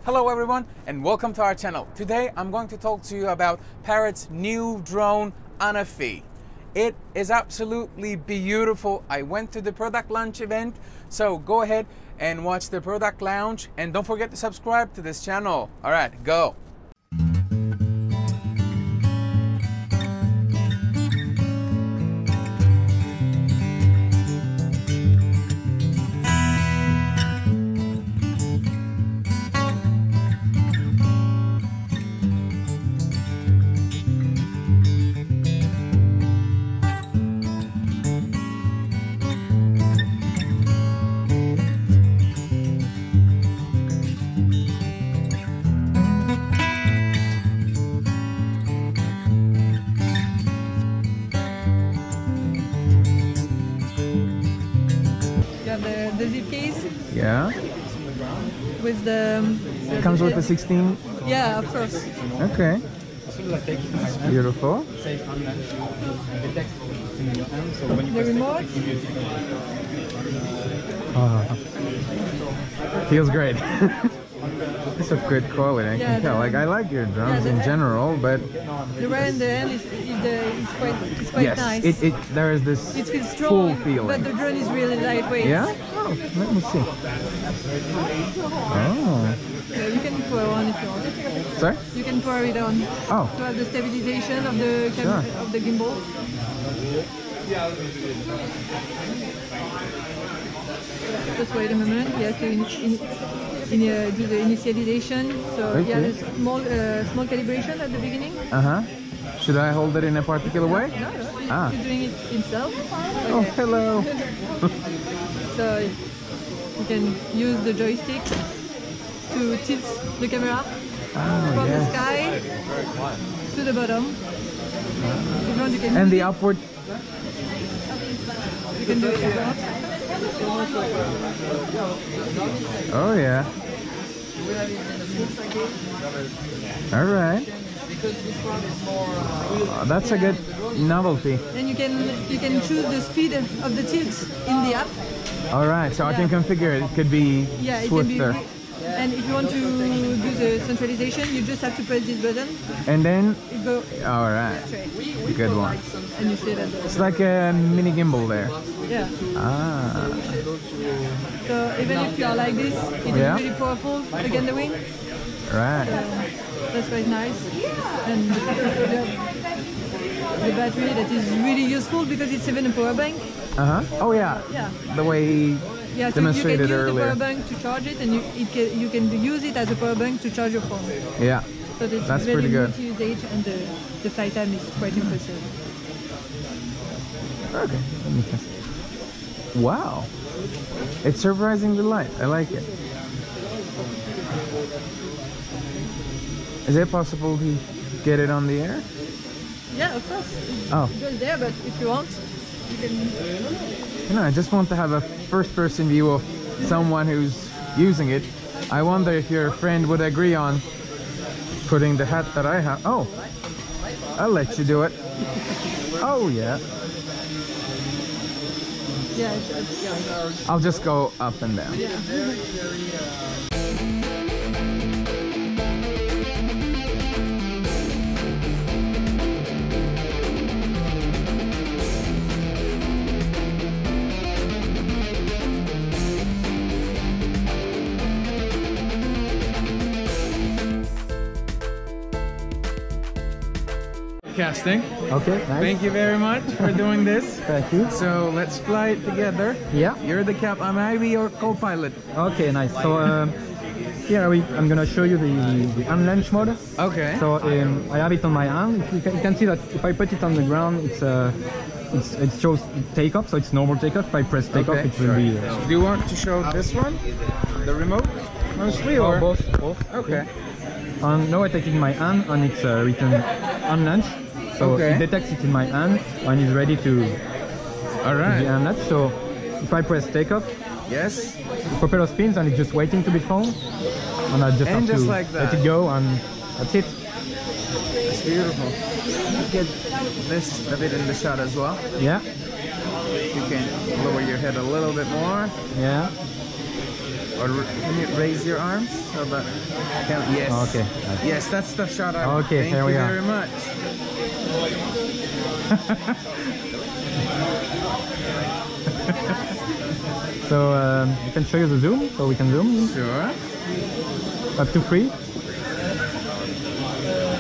Hello everyone and welcome to our channel. Today I'm going to talk to you about Parrot's new drone Anafi. It is absolutely beautiful. I went to the product launch event, so go ahead and watch the product launch and don't forget to subscribe to this channel. All right, go. The zip case. Yeah. With the It comes with the 16. Yeah, of course. Okay. It's beautiful. The remote. Feels great. It's of good quality. I can tell. Like I like your drums in general, but the right in the end is quite nice. It there is this it feels full strong, feeling. but the drone is really lightweight. Yeah. Oh, let me see. Oh. Yeah, you can pour on if you want. Sorry? You can pour it on. Oh. To have the stabilization of the of the gimbal. Just wait a moment. You have to do the initialization. So you have a small calibration at the beginning. Should I hold it in a particular way? No. He's doing it himself. Okay. Oh, hello. So you can use the joystick to tilt the camera from the sky to the bottom. If you want, you can and the upward. You can do it if you want. Oh yeah. All right. That's a good novelty. And you can choose the speed of the tilt in the app. All right, so I can configure it. It could be swifter. It can be, and if you want to do the centralization, you just have to press this button. And then it go. All right. Straight. Good one. And you see that. It's like a mini gimbal there. Yeah. Ah. So even if you are like this, it is really powerful against the wind. Right. That's quite nice. And the battery that is really useful because it's even a power bank. Oh yeah. Yeah. The way he demonstrated so you can use earlier. the power bank to charge it, and you can use it as a power bank to charge your phone. Yeah. So that's pretty good. Usage, and the flight time is quite impressive. Okay. Let me test. Wow. It's surprisingly light. I like it. Is it possible to get it on the air? Yeah, of course. It goes there, but if you want, you can. You know, I just want to have a first-person view of someone who's using it. I wonder if your friend would agree on putting the hat that I have. Oh, I'll let you do it. Oh yeah. Yeah. I'll just go up and down. Yeah. Casting. Okay, nice. Thank you very much for doing this. Thank you. So let's fly it together. Yeah. You're the cap. I might be your co-pilot. Okay, nice. So here I'm gonna show you the unlaunch mode. Okay. So I have it on my hand. You can see that if I put it on the ground, it shows takeoff. So it's normal takeoff. If I press takeoff, it will be. Do you want to show this one, the remote, mostly, or both? Okay. And now I take it in my hand, and it's written unlaunch. So it detects it in my hand and is ready to be unlatched. So if I press takeoff, yes, the propeller spins and it's just waiting to be flown. And I just have to let it go, and that's it. It's beautiful. Get this a bit in the shot as well. Yeah. You can lower your head a little bit more. Yeah. Or can you raise your arms? So that, yes. Okay. Yes, that's the shot I want. Okay, Thank here you we are. very much. So I can show you the zoom, so we can zoom. Sure. Up to 3.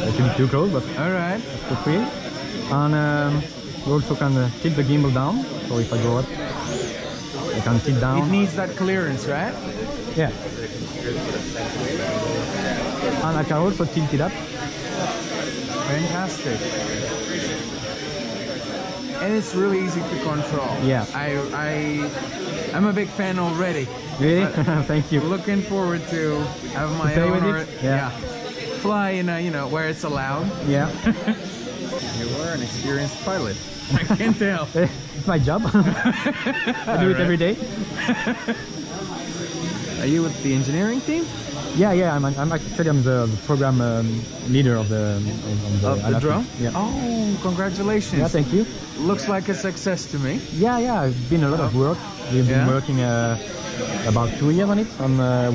It should be too close, but Alright. up to 3. And you also can tilt the gimbal down. So if I go up, I can tilt down. It needs that clearance, right? Yeah. And I can also tilt it up. Fantastic. And it's really easy to control. Yeah. I'm a big fan already. Really? Thank you. Looking forward to have my play own with it? Yeah. fly in a, you know, where it's allowed. Yeah. You are an experienced pilot. I can tell. It's my job. I do it every day. Are you with the engineering team? Yeah, I'm the program leader of the Of the drone? Yeah. Oh, congratulations. Yeah, thank you. Looks like a success to me. Yeah, it's been a lot of work. We've been working about 2 years on it.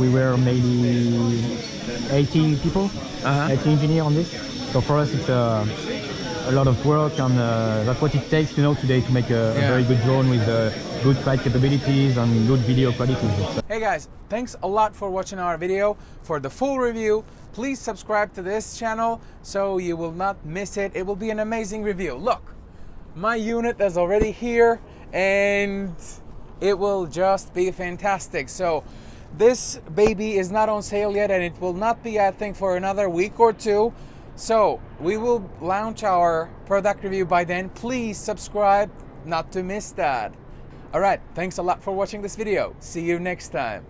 We were maybe 80 people, 80 engineers on this. So for us, it's a lot of work, and that's what it takes, you know, today to make a very good drone with good flight capabilities and good video quality. Hey guys, thanks a lot for watching our video. For the full review, please subscribe to this channel so you will not miss it. It will be an amazing review. Look, my unit is already here and it will just be fantastic. So this baby is not on sale yet, and it will not be, I think, for another week or two. So we will launch our product review by then. Please subscribe not to miss that. All right, thanks a lot for watching this video. See you next time.